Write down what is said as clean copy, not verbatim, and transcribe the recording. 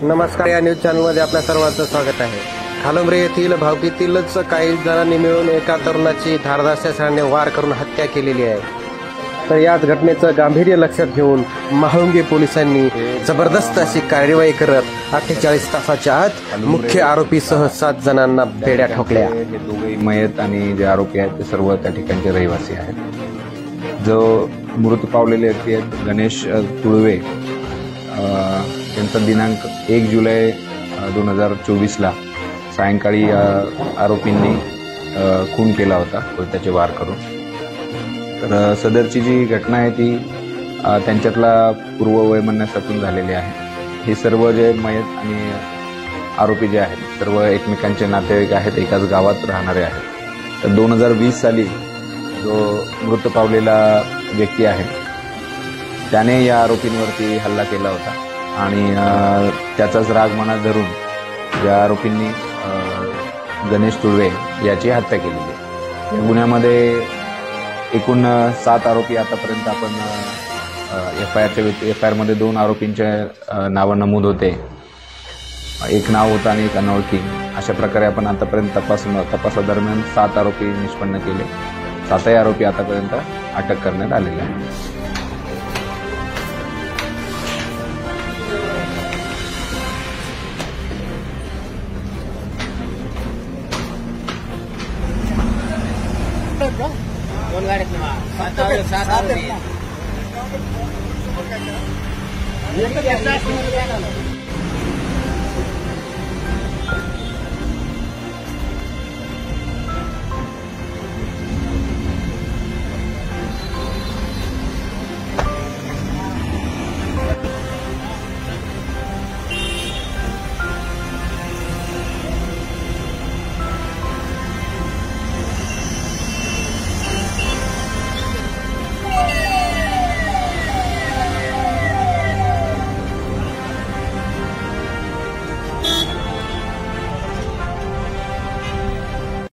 नमस्कार, या न्यूज चॅनलमध्ये आपल्या सर्वांचं स्वागत आहे। खालुंबरे येथील भावकीतीलच काही जणांनी मिळून एका तरुणाची धारदार शस्त्राने वार करून हत्या केलेली आहे। तर याच घटनेचं गांभीर्य लक्षात घेऊन महाळुंगे पोलिसांनी जबरदस्त अशी कार्यवाही करत 48 तासाच्या आत मुख्य आरोपीसह 7 जणांना बेड्या ठोकल्या। हे दोघे मयत आणि जे आरोपी आहेत ते सर्व त्या ठिकाणचे रहिवासी आहेत। जो मृत पावलेले व्यक्ती आहेत गणेश तुळवे, त्यांचा दिनांक 1 जुलै 2024ला सायंकाळी आरोपींनी खून केला होता कोयत्याचे वार करून। तर सदरची जी घटना आहे ती त्यांच्यातला पूर्ववैमनस्यातून झालेली आहे। हे सर्व जे मयत आणि आरोपी जे आहेत सर्व एकमेकांचे नातेवाईक आहेत, एकाच गावात राहणारे आहेत। तर 2020 साली जो मृत पावलेला व्यक्ती आहे त्याने या आरोपींवरती हल्ला केला होता आणि त्याचाच राग मनात धरून या आरोपींनी गणेश तुळवे याची हत्या केलेली आहे। या गुन्ह्यामध्ये एकूण 7 आरोपी आतापर्यंत आपण एफ आय आरमध्ये 2 आरोपींच्या नावं नमूद होते, एक नाव होतं आणि एक अनोळखी। अशा प्रकारे आपण आतापर्यंत तपासादरम्यान 7 आरोपी निष्पन्न केले। 7ही आरोपी आतापर्यंत अटक करण्यात आलेले आहेत। दोन गाड्या